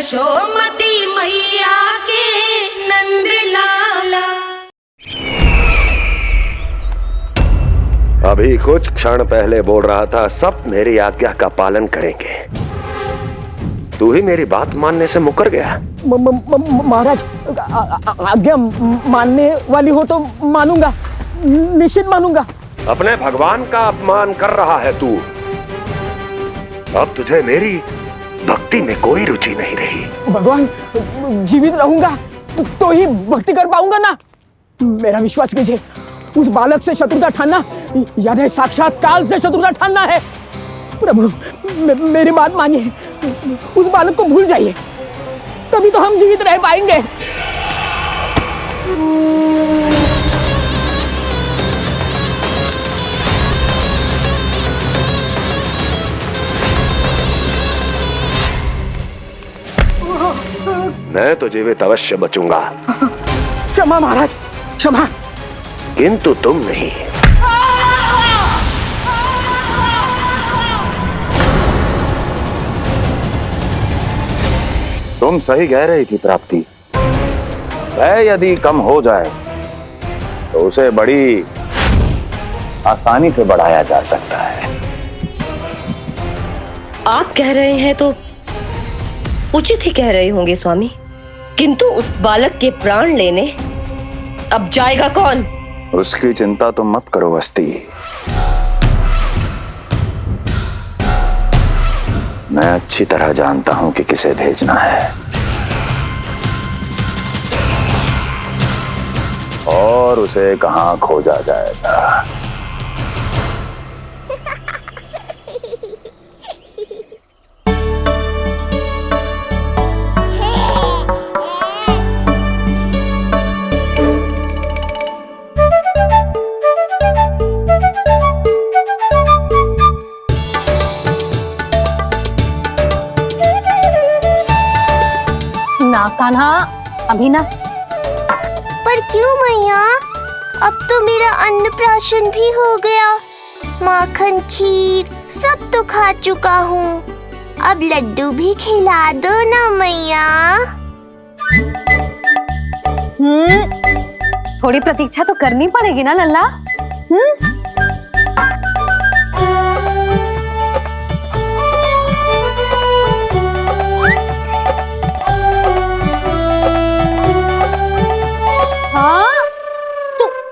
यशोमती मैया के नंद लाला। अभी कुछ क्षण पहले बोल रहा था सब मेरी आज्ञा का पालन करेंगे, तू ही मेरी बात मानने से मुकर गया। महाराज, आज्ञा मानने वाली हो तो मानूंगा, निश्चित मानूंगा। अपने भगवान का अपमान कर रहा है तू। अब तुझे मेरी भक्ति में कोई रुचि नहीं रही। भगवान, जीवित रहूंगा तो ही भक्ति कर पाऊंगा ना। मेरा विश्वास कीजिए, उस बालक से शत्रुता ठानना याद है, साक्षात काल से शत्रुता ठानना है। प्रभु, मेरी बात मानिए, उस बालक को भूल जाइए, तभी तो हम जीवित रह पाएंगे। मैं तो जीवित अवश्य बचूंगा। क्षमा महाराज, क्षमा। किंतु तुम नहीं। तुम सही कह रही थी प्राप्ति। भय यदि कम हो जाए तो उसे बड़ी आसानी से बढ़ाया जा सकता है। आप कह रहे हैं तो उचित ही कह रहे होंगे स्वामी, किंतु उस बालक के प्राण लेने अब जाएगा कौन? उसकी चिंता तुम मत करो वस्ती। मैं अच्छी तरह जानता हूं कि किसे भेजना है और उसे कहां खोजा जाएगा। ना कान्हा, अभी ना। पर क्यों मैया? अब तो मेरा अन्नप्राशन भी हो गया, माखन खीर सब तो खा चुका हूँ। अब लड्डू भी खिला दो ना मैया। थोड़ी प्रतीक्षा तो करनी पड़ेगी ना लल्ला।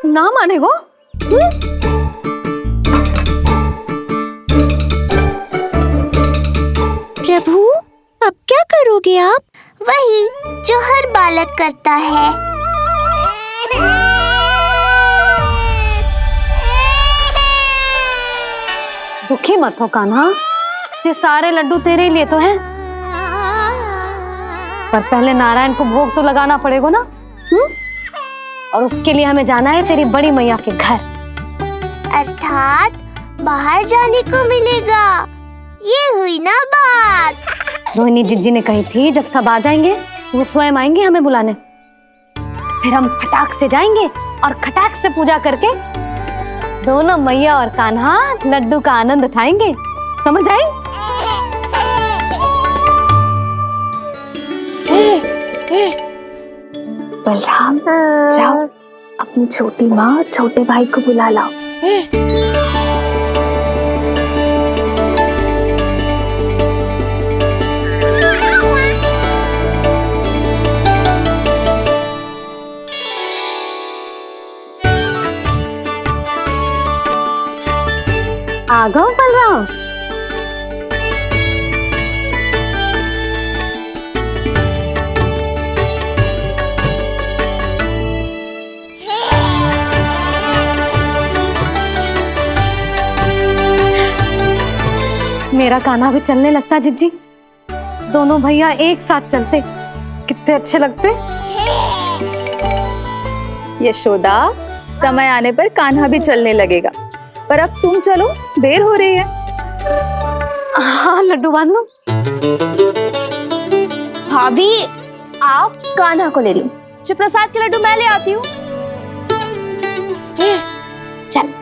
ना मानेगो? प्रभु, अब क्या करोगे आप? वही जो हर बालक करता है। दुखी मत हो कान्हा, ये सारे लड्डू तेरे ही लिए तो हैं। पर पहले नारायण को भोग तो लगाना पड़ेगा ना। और उसके लिए हमें जाना है तेरी बड़ी मैया के घर। अर्थात बाहर जाने को मिलेगा, ये हुई ना बात। रोहिणी जिज्जी ने कही थी जब सब आ जाएंगे वो स्वयं आएंगे हमें बुलाने। फिर हम फटाक से जाएंगे और खटाक से पूजा करके दोनों मैया और कान्हा लड्डू का आनंद उठाएंगे। समझ आई? बलराम, जाओ अपनी छोटी माँ और छोटे भाई को बुला लाओ। आ गओ बलराम। मेरा कान्हा भी चलने लगता जिज्जी। दोनों भैया एक साथ चलते कितने अच्छे लगते। यशोदा, समय आने पर कान्हा भी चलने लगेगा, पर अब तुम चलो, देर हो रही है। हाँ, लड्डू बांध लो। भाभी, आप कान्हा को ले लो, प्रसाद के लड्डू मैं ले आती हूँ। चल।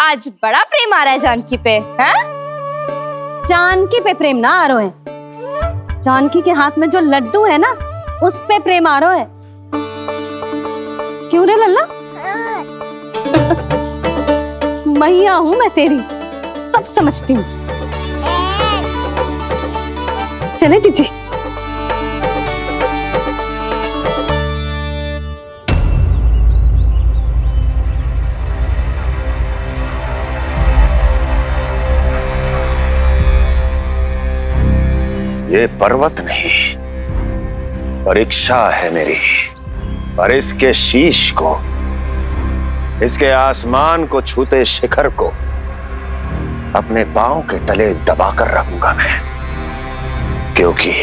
आज बड़ा प्रेम आ रहा है जानकी पे, हैं? जानकी पे प्रेम ना आ रहा है, जानकी के हाथ में जो लड्डू है ना उस पे प्रेम आ रहा है। क्यों रे लल्ला? मैया हूं मैं तेरी, सब समझती हूँ। चले जीजी। ये पर्वत नहीं, परीक्षा है मेरी, और इसके शीश को, इसके आसमान को छूते शिखर को अपने पांव के तले दबाकर रखूंगा मैं, क्योंकि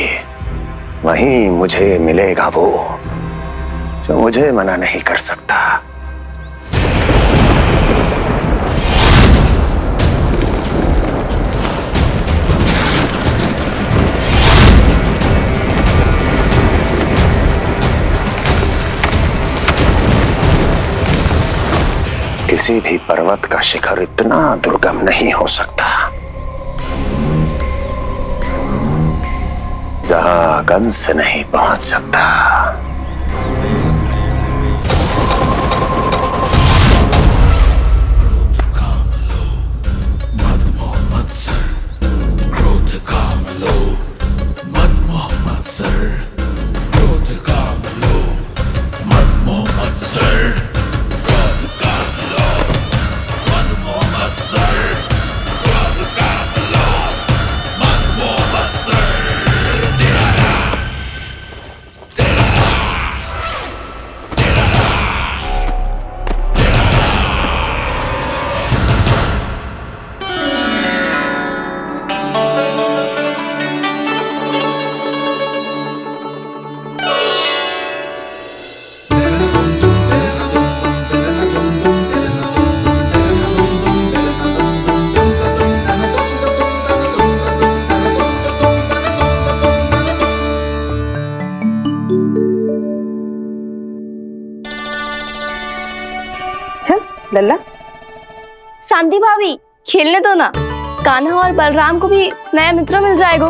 वहीं मुझे मिलेगा वो जो मुझे मना नहीं कर सकता। किसी भी पर्वत का शिखर इतना दुर्गम नहीं हो सकता जहां कंस नहीं पहुंच सकता। लल्ला, शांति भाभी खेलने दो ना, कान्हा और बलराम को भी नया मित्र मिल जाएगा।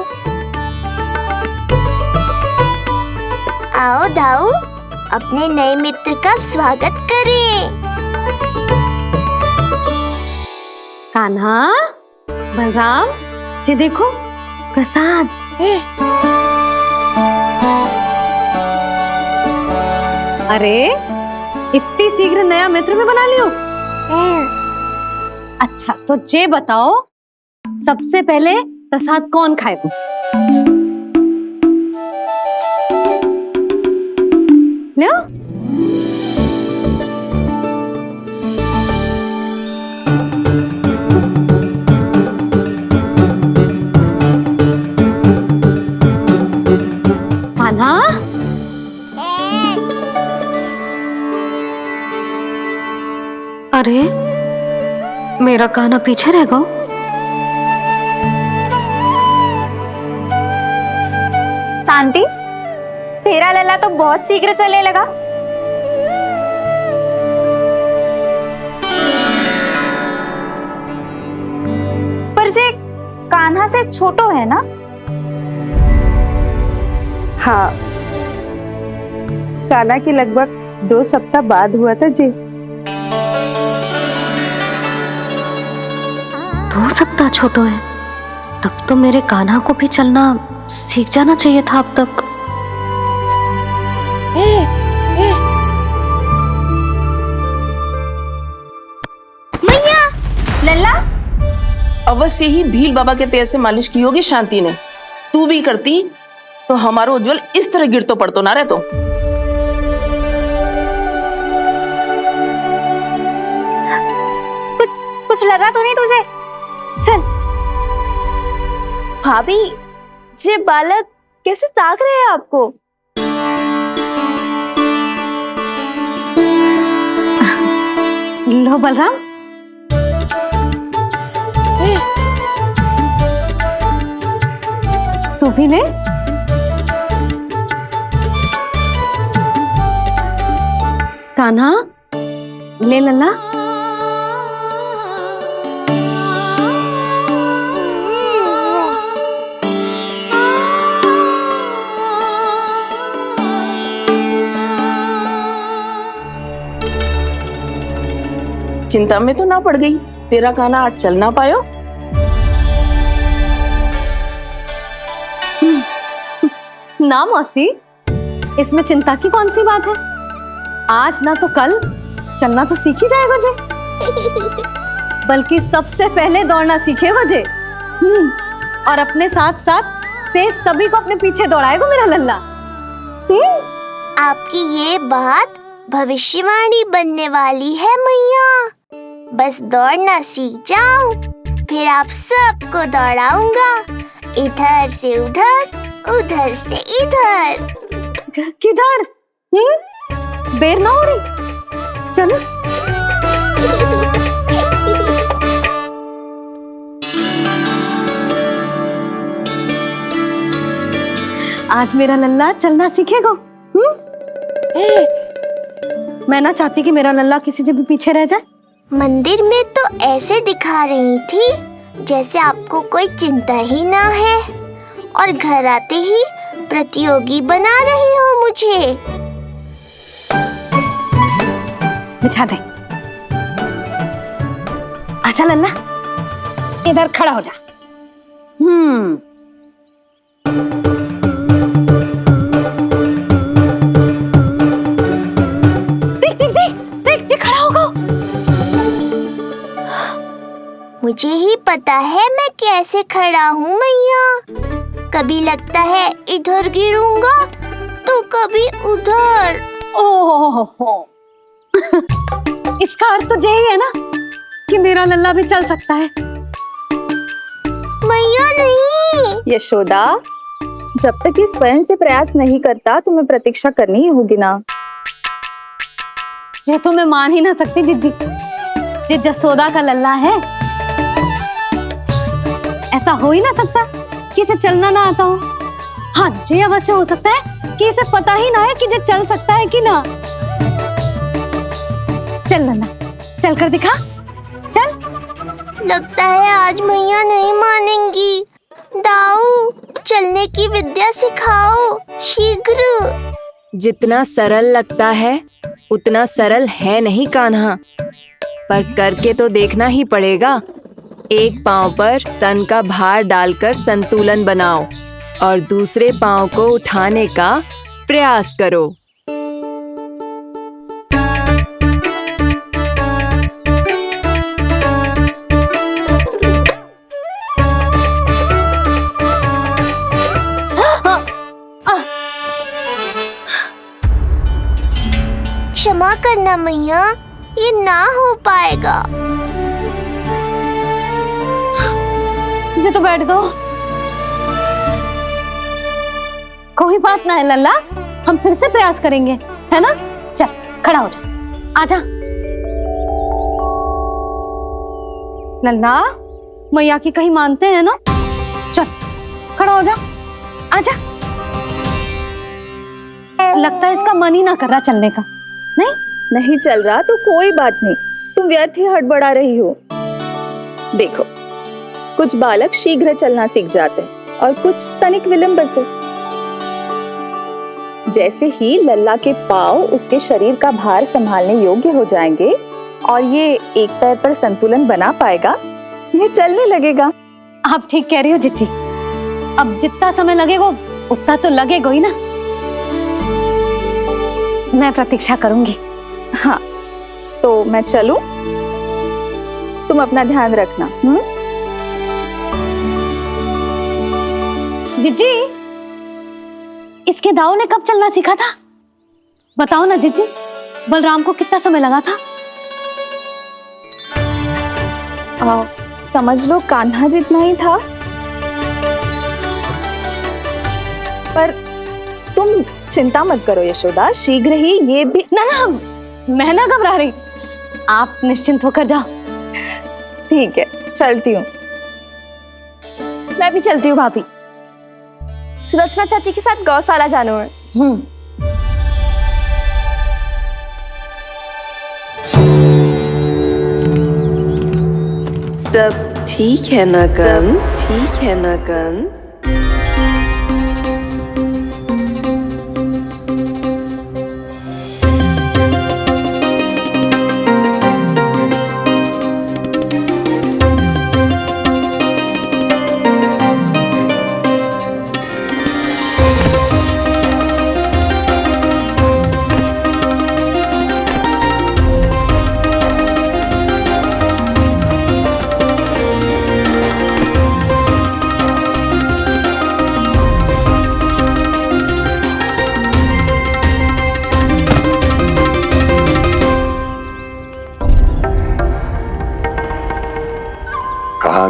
आओ दाऊ, अपने नए मित्र का स्वागत करें। कान्हा, बलराम जी देखो प्रसाद। अरे इतनी शीघ्र नया मित्र भी बना लियो? अच्छा तो ये बताओ, सबसे पहले प्रसाद कौन खाएगा? लो। कान्हा, अरे मेरा कान्हा पीछे रह गया। शांति, तेरा लल्ला तो बहुत शीघ्र चलने लगा। पर जे कान्हा से छोटो है ना? हाँ, कान्हा की लगभग 2 सप्ताह बाद हुआ था जी। 2 सप्ताह छोटो है, तब तो मेरे कान्हा को भी चलना सीख जाना चाहिए था अब तक। मैया, लल्ला, अवश्य ही भील बाबा के तेल से मालिश की होगी शांति ने। तू भी करती तो हमारा उज्जवल इस तरह गिर तो पड़तो ना रहे। तो कुछ लगा तो नहीं तुझे? चल। भाभी, ये बालक कैसे ताक रहे हैं आपको? लो बलराम। तू भी ले। कान्हा, ले लल्ला। चिंता में तो ना पड़ गई, तेरा कान्हा आज चल ना पायो। ना मौसी, इसमें चिंता की कौन सी बात है? आज ना तो कल चलना तो सीख ही जाएगा जे। बल्कि सबसे पहले दौड़ना सीखेगा जे। और अपने साथ साथ से सभी को अपने पीछे दौड़ाएगा मेरा लल्ला। आपकी ये बात भविष्यवाणी बनने वाली है मैया। बस दौड़ना सीख जाऊं, फिर आप सबको दौड़ाऊंगा, इधर से उधर, उधर से इधर। किधर? देर ना हो रही, चलो। आज मेरा लल्ला चलना सीखेगा। मैं ना चाहती कि मेरा लल्ला किसी से भी पीछे रह जाए। मंदिर में तो ऐसे दिखा रही थी जैसे आपको कोई चिंता ही ना है, और घर आते ही प्रतियोगी बना रही हो मुझे। बिछा दे। आजा लल्ला, इधर खड़ा हो जा। देख खड़ा होगा। मुझे ही पता है मैं कैसे खड़ा हूँ मैया। कभी लगता है इधर गिरूंगा तो कभी उधर। ओह, इसका अर्थ तो यही है ना कि मेरा लल्ला भी चल सकता है। मैया नहीं। यशोदा, जब तक ये स्वयं से प्रयास नहीं करता तुम्हें प्रतीक्षा करनी ही होगी ना। ये तो मैं मान ही ना सकती जिद्दी, ये जसोदा का लल्ला है। ऐसा हो ही ना सकता कि इसे चलना ना आता हो। हाँ, ये अवश्य हो सकता है कि इसे पता ही ना है कि ये चल सकता है कि ना। चल लल्ला, चल कर दिखा, चल। लगता है आज मैया नहीं मानेंगी। दाऊ, चलने की विद्या सिखाओ शीघ्र। जितना सरल लगता है उतना सरल है नहीं कान्हा, पर करके तो देखना ही पड़ेगा। एक पांव पर तन का भार डालकर संतुलन बनाओ और दूसरे पांव को उठाने का प्रयास करो। क्षमा करना मैया, ये ना हो पाएगा। मुझे तो बैठ दो। कोई बात ना है लल्ला, हम फिर से प्रयास करेंगे, है ना? चल खड़ा हो जा, आजा। लल्ला, मैया की कहीं मानते हैं ना? चल खड़ा हो जा, आजा। लगता है इसका मन ही ना कर रहा चलने का। नहीं चल रहा तो कोई बात नहीं, तुम व्यर्थ ही हड़बड़ा रही हो। देखो, कुछ बालक शीघ्र चलना सीख जाते हैं और कुछ तनिक विलंब से। जैसे ही लल्ला के पांव उसके शरीर का भार संभालने योग्य हो जाएंगे और ये एक पैर पर संतुलन बना पाएगा, ये चलने लगेगा। आप ठीक कह रही हो जिज्जी। अब जितना समय लगेगा उतना तो लगेगा ही ना। मैं प्रतीक्षा करूंगी। हाँ, तो मैं चलूं? तुम अपना ध्यान रखना। जिज्जी, इसके दाऊ ने कब चलना सीखा था? बताओ ना जिज्जी, बलराम को कितना समय लगा था? समझ लो कान्हा जितना ही था। पर तुम चिंता मत करो यशोदा, शीघ्र ही ये भी। ना, मैं ना घबरा रही, आप निश्चिंत होकर जाओ। ठीक है, चलती हूँ। मैं भी चलती हूँ भाभी। सुलोचना चाची के साथ गौशाला जाना है। सब ठीक है ना कंस? ठीक है ना कंस?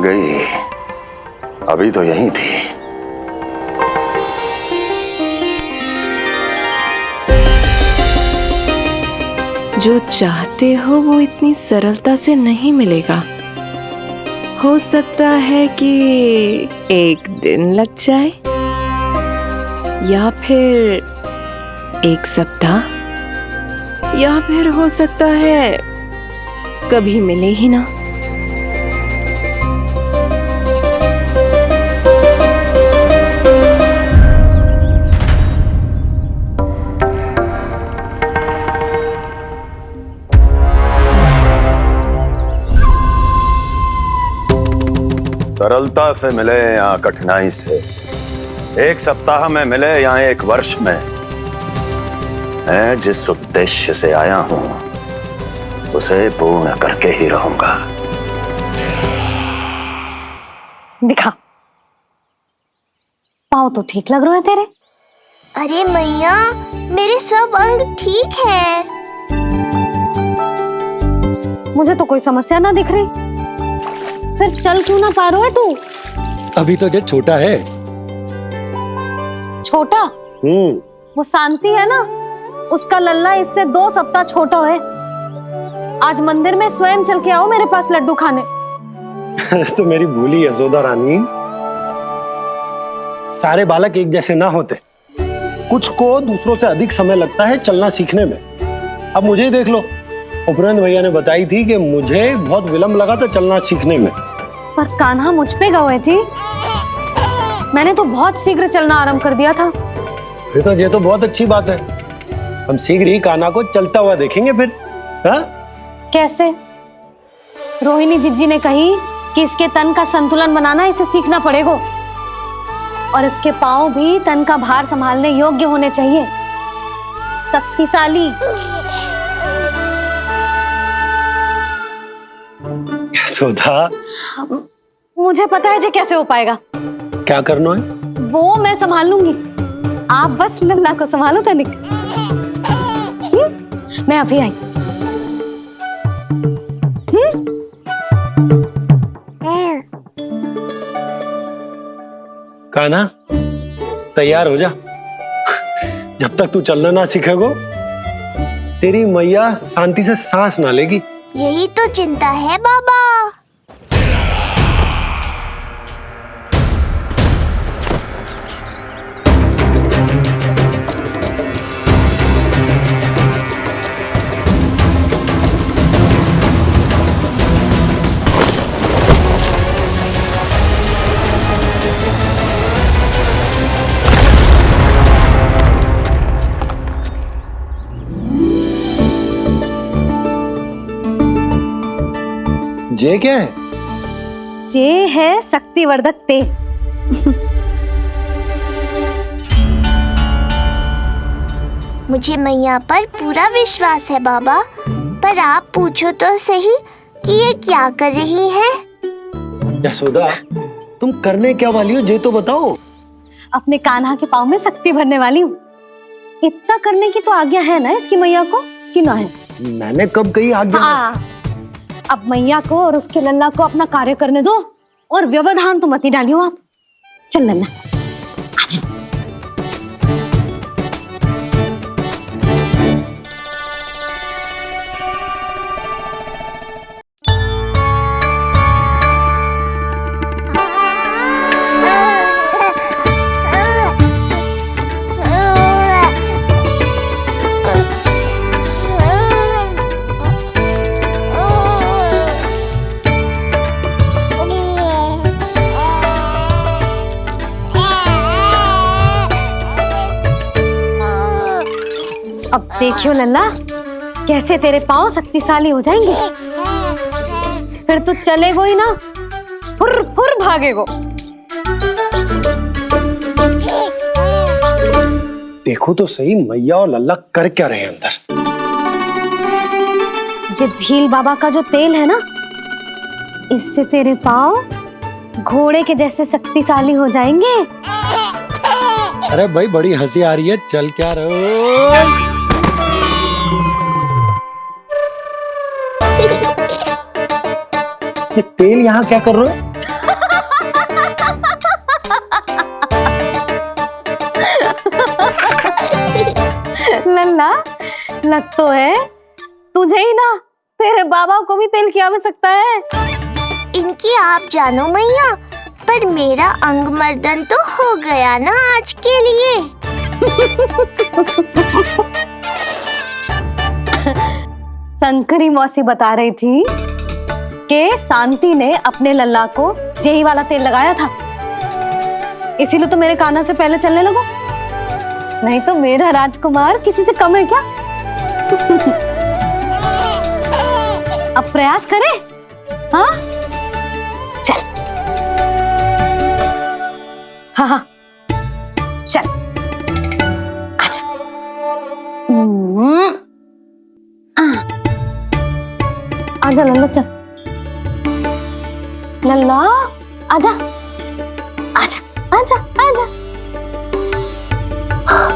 गई? अभी तो यहीं थी। जो चाहते हो वो इतनी सरलता से नहीं मिलेगा। हो सकता है कि एक दिन लग जाए या फिर एक सप्ताह, या फिर हो सकता है कभी मिले ही ना। सरलता से मिले या कठिनाई से, एक सप्ताह में मिले या एक वर्ष में, मैं जिस उद्देश्य से आया हूं उसे पूर्ण करके ही रहूंगा। दिखा, पाँव तो ठीक लग रहे हैं तेरे। अरे मैया, मेरे सब अंग ठीक है। मुझे तो कोई समस्या ना दिख रही। फिर चल क्यों ना पा रहा है तू? अभी तो जो छोटा है। छोटा? वो शांति है ना, उसका लल्ला इससे 2 सप्ताह छोटा है। आज मंदिर में स्वयं चल के आओ मेरे पास लड्डू खाने। तो मेरी भूली यशोदा रानी, सारे बालक एक जैसे ना होते। कुछ को दूसरों से अधिक समय लगता है चलना सीखने में। अब मुझे ही देख लो, उपरांत भैया ने बताई थी कि मुझे बहुत विलंब लगा था चलना सीखने में। पर कान्हा मुझ पे गए थी। मैंने तो बहुत शीघ्र चलना आरंभ कर दिया था। ये तो बहुत अच्छी बात है। हम शीघ्र ही कान्हा को चलता हुआ देखेंगे फिर। हा? कैसे? रोहिणी जिज्जी ने कही कि इसके तन का संतुलन बनाना इसे सीखना पड़ेगा, और इसके पांव भी तन का भार संभालने योग्य होने चाहिए, शक्तिशाली। यशोदा, मुझे पता है जे कैसे हो पाएगा। क्या करना है? वो मैं संभाल लूंगी, आप बस लल्ला को संभालो तनिक। मैं अभी आई। कान्हा, तैयार हो जा। जब तक तू चलना ना सीखेगो, तेरी मैया शांति से सांस ना लेगी। यही तो चिंता है बाबा। जे क्या है? जे है शक्तिवर्धक तेल। मुझे मैया पर पूरा विश्वास है बाबा, पर आप पूछो तो सही कि ये क्या कर रही है? यशोदा, तुम करने क्या वाली हो जे तो बताओ। अपने कान्हा के पाँव में शक्ति भरने वाली हूँ। इतना करने की तो आज्ञा है ना इसकी मैया को, कि ना है? मैंने कब कही आज्ञा? अब मैया को और उसके लल्ला को अपना कार्य करने दो, और व्यवधान तो मत ही डालियो आप। चल लल्ला, आजा। अब देखियो लल्ला, कैसे तेरे पांव शक्तिशाली हो जाएंगे। फिर तू चलेगो ही ना, फुर फुर भागेगो। देखो तो सही, मैया और लल्ला कर क्या रहे हैं अंदर। जो भील बाबा का जो तेल है ना, इससे तेरे पांव घोड़े के जैसे शक्तिशाली हो जाएंगे। अरे भाई, बड़ी हंसी आ रही है, चल क्या रहो। ये तेल यहाँ क्या कर रहे हो? लल्ला, लग तो है तुझे ही ना, तेरे बाबा को भी तेल की आवश्यकता है। इनकी आप जानो मैया, पर मेरा अंग मर्दन तो हो गया ना आज के लिए। शंकरी मौसी बता रही थी कि शांति ने अपने लल्ला को यही वाला तेल लगाया था, इसीलिए तो मेरे कान्हा से पहले चलने लगो, नहीं तो मेरा राजकुमार किसी से कम है क्या? अब प्रयास करें, हाँ चल, हाँ हाँ चल, आजा। आजा लल्ला, चल लल्ला, आजा आजा आजा आजा। हाँ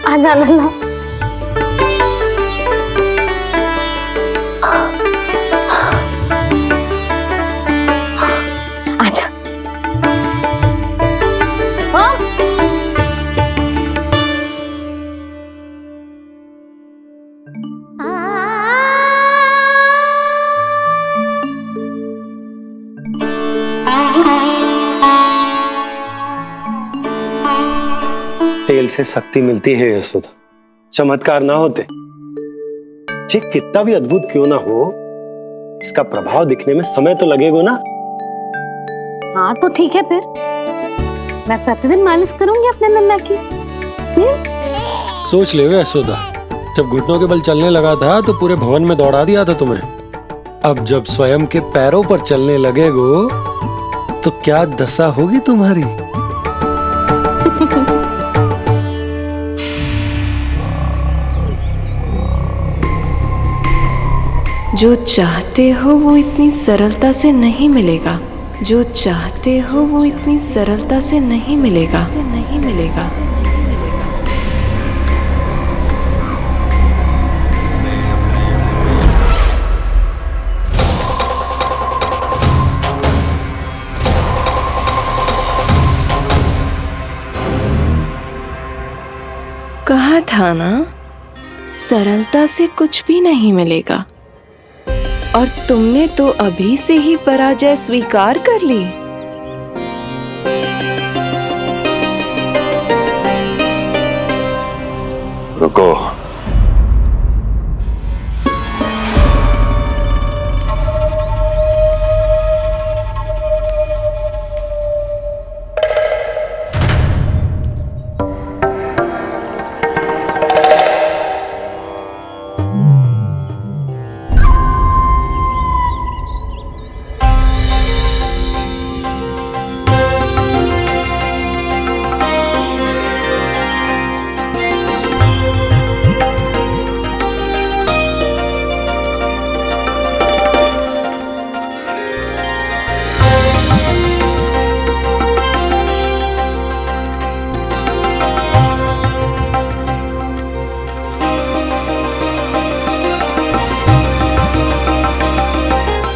आजा लल्ला। आजा। हाँ तेल से शक्ति मिलती है यशोदा, चमत्कार ना होते, जे कितना भी अद्भुत क्यों ना हो, इसका प्रभाव दिखने में समय तो लगेगा ना। हाँ तो ठीक है, फिर मैं प्रतिदिन मालिश करूंगी अपने लल्ला की। सोच ले यशोदा, जब घुटनों के बल चलने लगा था तो पूरे भवन में दौड़ा दिया था तुम्हें, अब जब स्वयं के पैरों पर चलने लगेगो तो क्या दशा होगी तुम्हारी। जो चाहते हो वो इतनी सरलता से नहीं मिलेगा, जो चाहते हो वो इतनी सरलता से नहीं मिलेगा, नहीं मिलेगा। कहा था ना, सरलता से कुछ भी नहीं मिलेगा, और तुमने तो अभी से ही पराजय स्वीकार कर ली। रुको,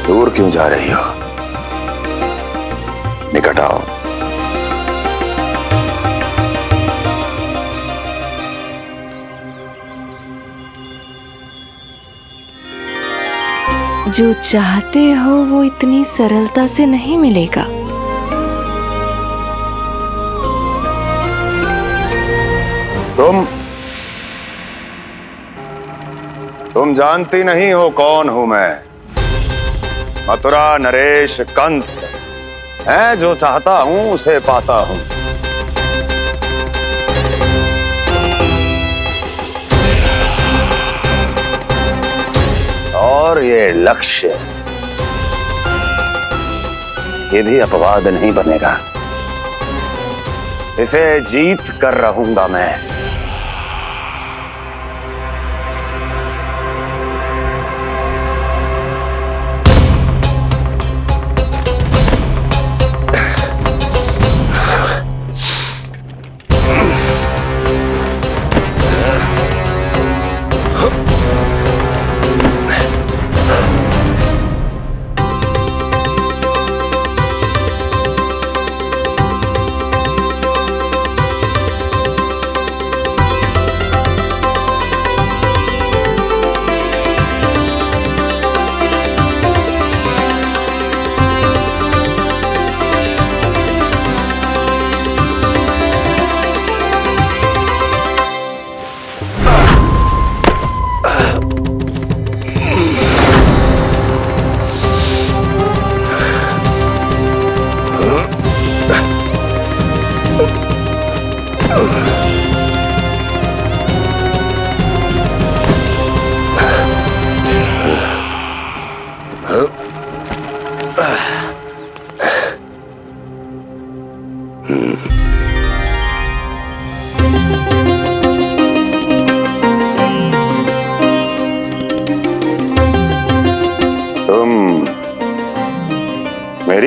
दूर क्यों जा रही हो? निकट आओ। जो चाहते हो वो इतनी सरलता से नहीं मिलेगा। तुम जानती नहीं हो कौन हूं मैं। मथुरा नरेश कंस है, जो चाहता हूं उसे पाता हूं। और ये लक्ष्य, ये भी अपवाद नहीं बनेगा। इसे जीत कर रहूंगा मैं।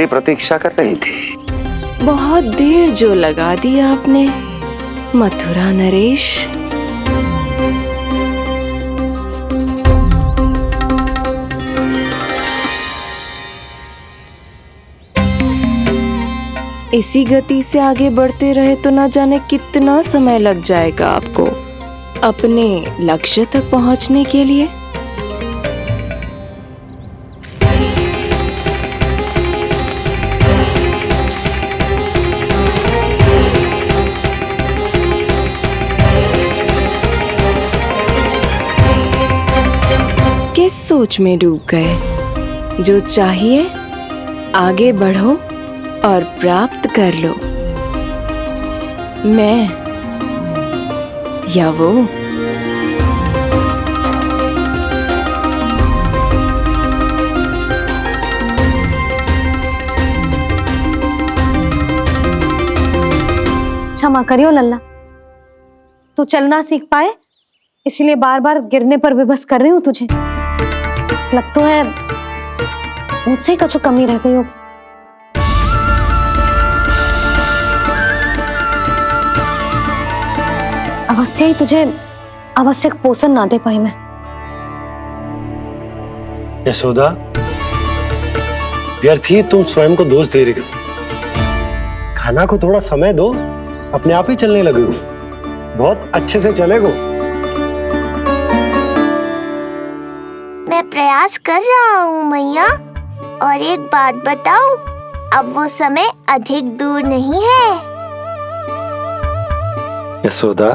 मेरी प्रतीक्षा कर रही थी। बहुत देर जो लगा दी आपने मथुरा नरेश। इसी गति से आगे बढ़ते रहे तो न जाने कितना समय लग जाएगा आपको अपने लक्ष्य तक पहुंचने के लिए। किस सोच में डूब गए? जो चाहिए आगे बढ़ो और प्राप्त कर लो। मैं या वो? क्षमा करियो लल्ला, तू चलना सीख पाए इसलिए बार बार गिरने पर विवश कर रही हूँ तुझे। लगता है मुझसे कछु कमी रह गई हो। अवश्य ही तुझे आवश्यक पोषण ना दे पाई मैं। यशोदा, व्यर्थ ही तुम स्वयं को दोष दे रही हो। खाना को थोड़ा समय दो, अपने आप ही चलने लगेगो, बहुत अच्छे से चलेगो। मैं प्रयास कर रहा हूँ मैया, और एक बात बताऊं, अब वो समय अधिक दूर नहीं है। यशोदा,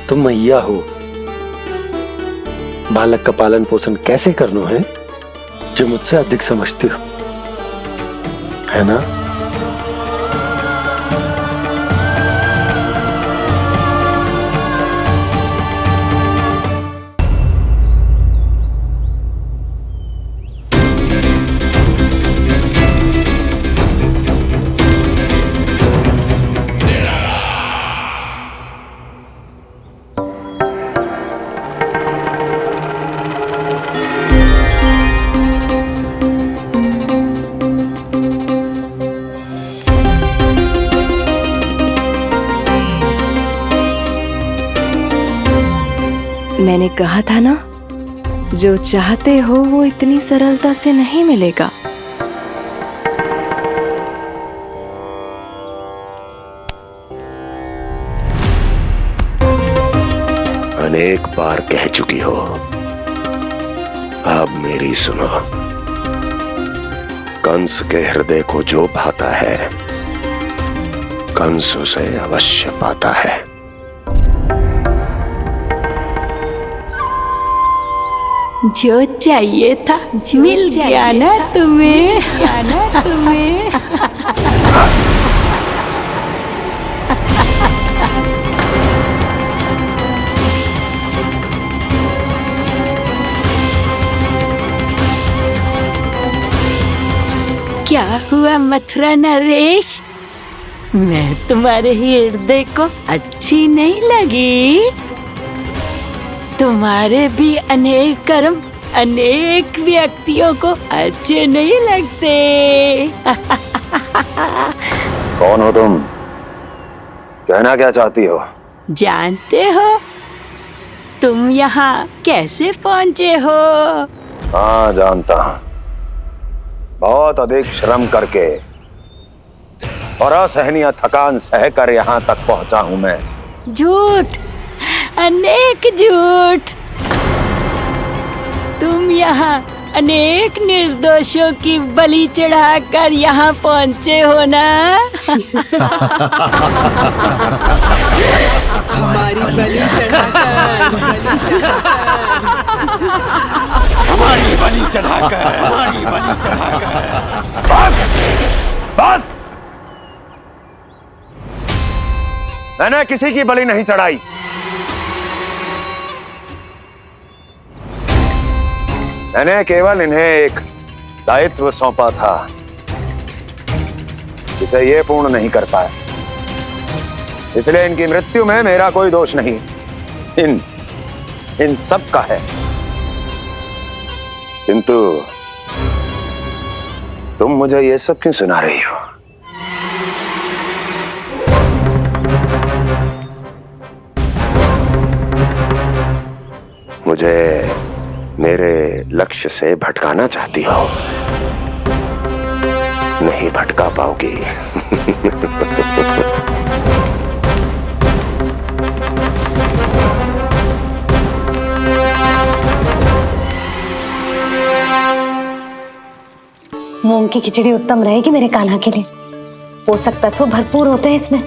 तुम मैया हो, बालक का पालन पोषण कैसे करना है जो मुझसे अधिक समझती हो, है ना? मैंने कहा था ना, जो चाहते हो वो इतनी सरलता से नहीं मिलेगा। अनेक बार कह चुकी हो, अब मेरी सुनो। कंस के हृदय को जो भाता है, कंस उसे अवश्य पाता है। जो चाहिए था मिल गया ना तुम्हें। क्या हुआ मथुरा नरेश, मैं तुम्हारे हृदय को अच्छी नहीं लगी? तुम्हारे भी अनेक कर्म अनेक व्यक्तियों को अच्छे नहीं लगते। कौन हो तुम? कहना क्या चाहती हो? जानते हो तुम यहाँ कैसे पहुँचे हो? हाँ, जानता हूँ। बहुत अधिक श्रम करके और असहनीय थकान सहकर यहाँ तक पहुँचा हूँ मैं। झूठ, अनेक झूठ। तुम यहाँ अनेक निर्दोषों की बलि चढ़ाकर यहाँ पहुँचे हो ना? हमारी बलि चढ़ाकर, हमारी बलि चढ़ाकर। बस, मैंने किसी की बलि नहीं चढ़ाई। मैंने केवल इन्हें एक दायित्व सौंपा था जिसे ये पूर्ण नहीं कर पाए, इसलिए इनकी मृत्यु में मेरा कोई दोष नहीं, इन सब का है। तुम मुझे ये सब क्यों सुना रही हो? मुझे मेरे लक्ष्य से भटकाना चाहती हो? नहीं भटका पाओगी। मूंग की खिचड़ी उत्तम रहेगी मेरे कान्हा के लिए। पोषक तत्व भरपूर होते हैं इसमें।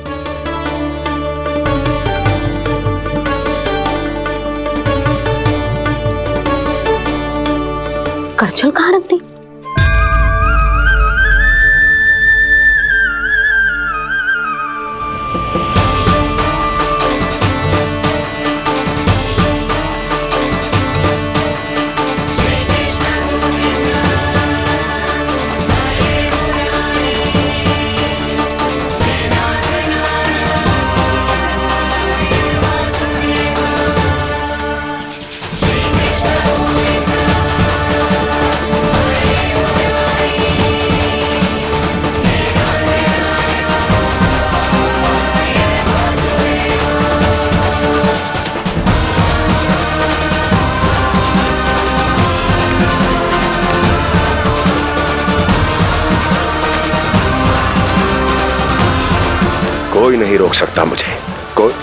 करछुल कहाँ रख दी? कोई नहीं रोक सकता मुझे। कोई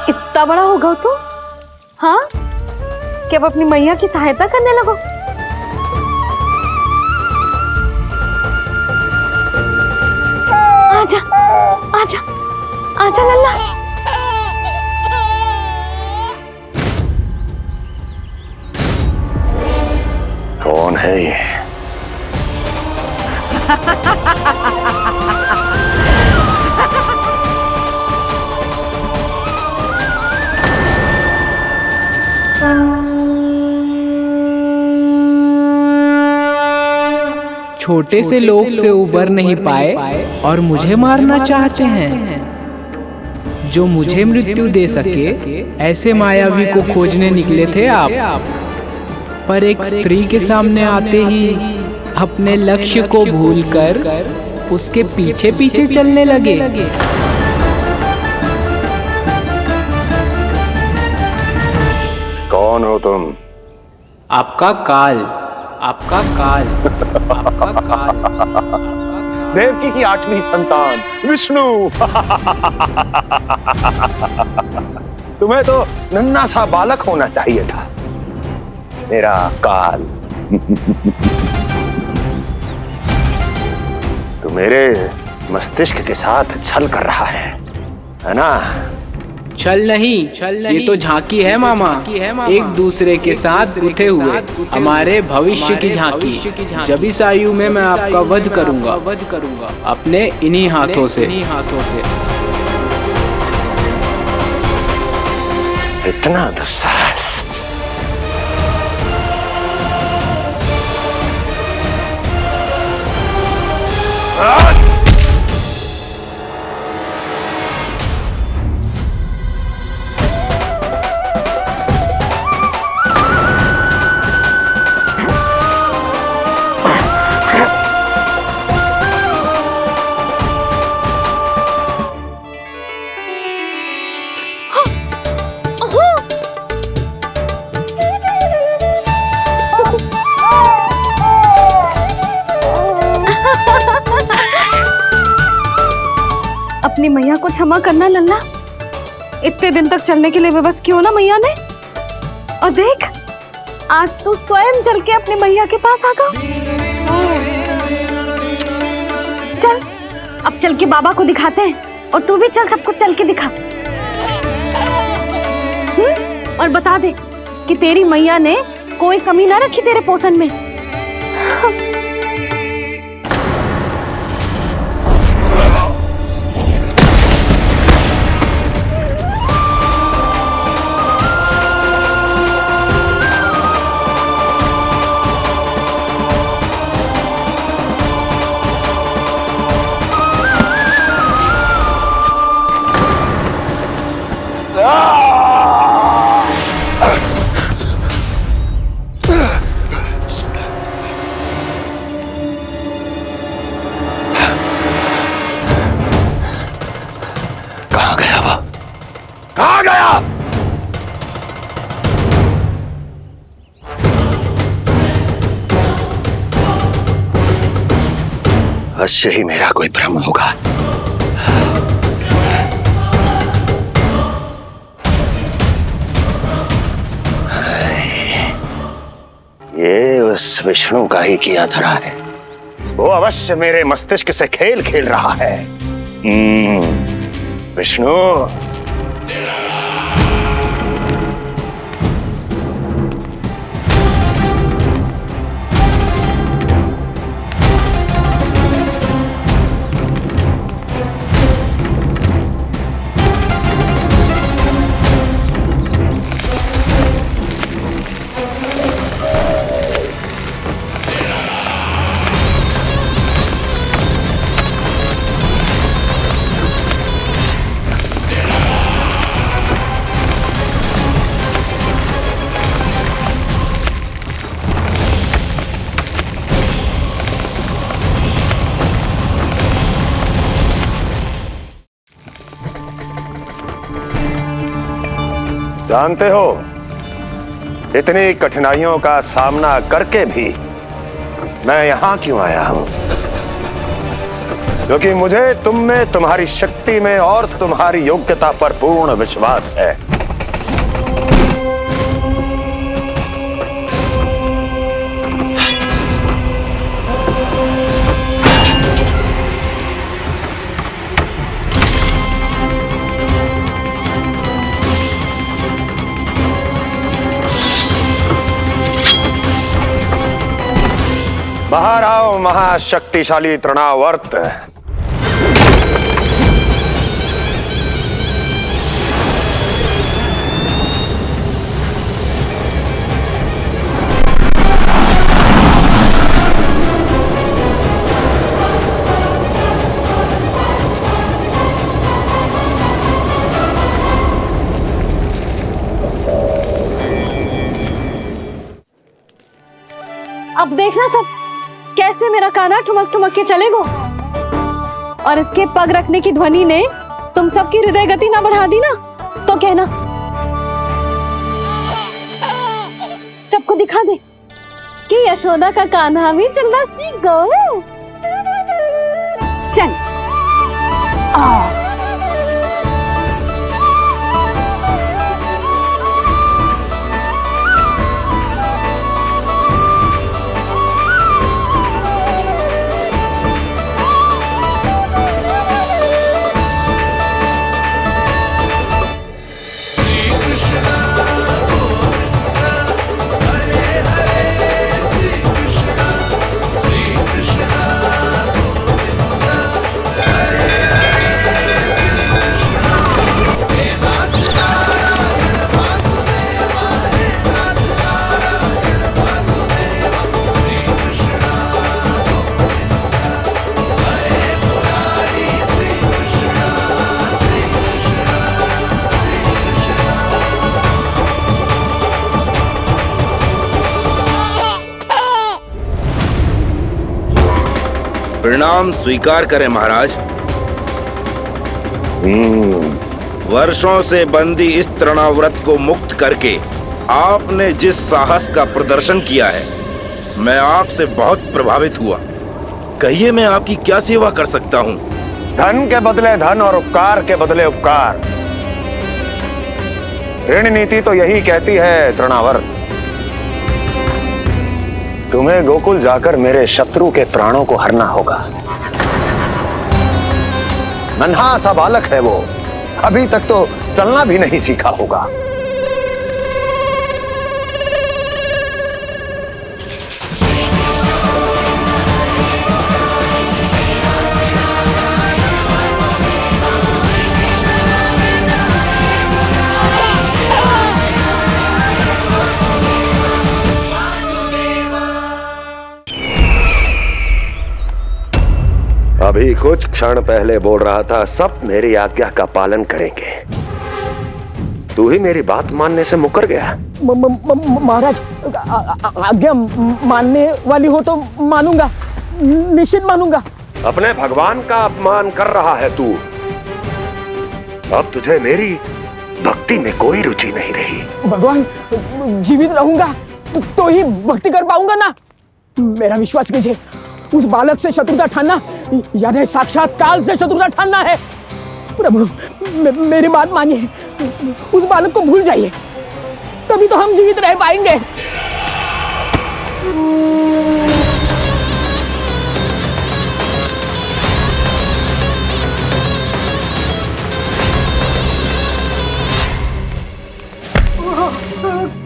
इतना बड़ा हो गया तो? हाँ, कि अब अपनी मैया की सहायता करने लगो। आजा, आजा, आजा लल्ला। कौन है ये? छोटे से लोग से उबर नहीं पाए और मुझे मारना चाहते हैं। जो मुझे मृत्यु दे सके ऐसे मायावी को खोजने निकले थे आप, पर एक स्त्री के सामने आते ही अपने लक्ष्य को भूलकर उसके पीछे पीछे चलने लगे। कौन हो तुम? आपका काल, आपका काल, आपका काल। देवकी की 8वीं संतान विष्णु। तुम्हें तो नन्हा सा बालक होना चाहिए था। मेरा काल। तो मेरे मस्तिष्क के साथ छल कर रहा है ना? छल नहीं, ये तो झांकी है मामा। एक दूसरे के साथ गुथे हुए हमारे भविष्य की झांकी। जब इस आयु में मैं आपका वध करूंगा अपने इन्हीं हाथों से। इतना दुस्साहस! अपनी मैया को क्षमा करना लल्ला। इतने दिन तक चलने के लिए विवश क्यों ना मैया ने। और देख, आज तू स्वयं चल के अपनी मैया के पास आ गया। चल, अब चल के बाबा को दिखाते हैं और तू भी चल, सबको चल के दिखा। और बता दे कि तेरी मैया ने कोई कमी ना रखी तेरे पोषण में। कहाँ गया वो? कहाँ गया? अवश्य ही मेरा कोई भ्रम होगा। ये उस विष्णु का ही किया धरा है। वो अवश्य मेरे मस्तिष्क से खेल खेल रहा है। विष्णु, जानते हो इतनी कठिनाइयों का सामना करके भी मैं यहां क्यों आया हूं? क्योंकि मुझे तुम में, तुम्हारी शक्ति में और तुम्हारी योग्यता पर पूर्ण विश्वास है। बाहर आओ महाशक्तिशाली तृणावर्त। अब देखना सब कैसे मेरा कान्हा ठुमक ठुमक के चलेगो। और इसके पग रखने की ध्वनि ने तुम सबकी हृदय गति ना बढ़ा दी ना, तो कहना। सबको दिखा दे कि यशोदा का कान्हा भी चलना सीख गो। चल प्रणाम स्वीकार करें महाराज। वर्षों से बंदी इस तृणाव्रत को मुक्त करके आपने जिस साहस का प्रदर्शन किया है, मैं आपसे बहुत प्रभावित हुआ। कहिए मैं आपकी क्या सेवा कर सकता हूँ? धन के बदले धन और उपकार के बदले उपकार, ऋण नीति तो यही कहती है तृणावर्त। तुम्हें गोकुल जाकर मेरे शत्रु के प्राणों को हरना होगा। नन्हा सा बालक है वो, अभी तक तो चलना भी नहीं सीखा होगा। अभी कुछ क्षण पहले बोल रहा था सब मेरी आज्ञा का पालन करेंगे, तू ही मेरी बात मानने से मुकर गया। महाराज, आज्ञा मानने वाली हो तो मानूंगा, निश्चित मानूंगा। अपने भगवान का अपमान कर रहा है तू। अब तुझे मेरी भक्ति में कोई रुचि नहीं रही। भगवान, जीवित रहूंगा तो ही भक्ति कर पाऊंगा ना। मेरा विश्वास कीजिए, उस बालक से शत्रुता ठानना याद है, साक्षात काल से शत्रुता ठानना है। प्रभु, मेरी बात मानिए, उस बालक को भूल जाइए, तभी तो हम जीवित रह पाएंगे।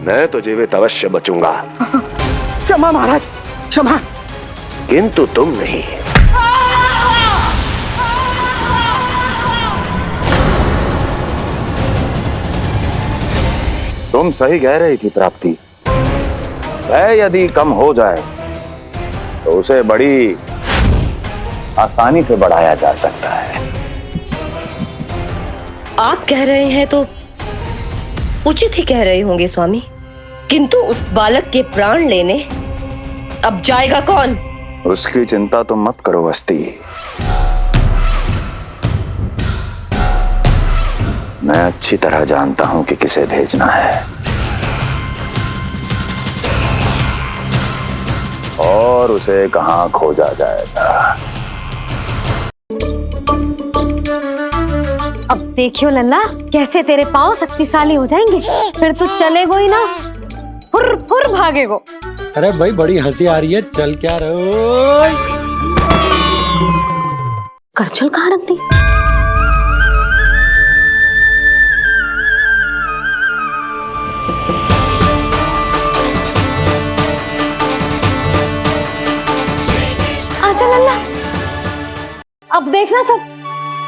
मैं तो जीवित अवश्य बचूंगा। क्षमा महाराज, क्षमा। किंतु तुम नहीं। तुम सही कह रही थी प्राप्ति। भय यदि कम हो जाए तो उसे बड़ी आसानी से बढ़ाया जा सकता है। आप कह रहे हैं तो उचित ही कह रहे होंगे स्वामी, किंतु उस बालक के प्राण लेने अब जाएगा कौन? उसकी चिंता तो मत करो वस्ती, मैं अच्छी तरह जानता हूं कि किसे भेजना है और उसे कहां खोजा जाएगा। अब देखियो लल्ला, कैसे तेरे पांव शक्तिशाली हो जाएंगे, फिर तू चलेगो ही ना, फुर फुर भागेगो। अरे भाई, बड़ी हंसी आ रही है, चल क्या रहे। करछुल कहाँ रख दी? आजा लल्ला, अब देखना सब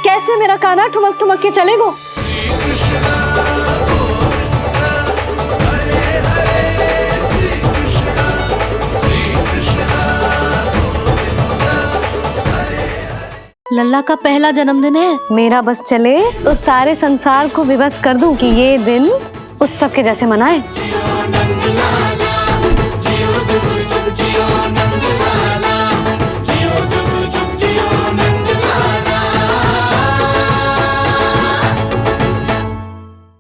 कैसे मेरा कान्हा ठुमक ठुमक के चलेगो। लल्ला का पहला जन्मदिन है, मेरा बस चले तो सारे संसार को विवश कर दूं कि ये दिन उत्सव के जैसे मनाए।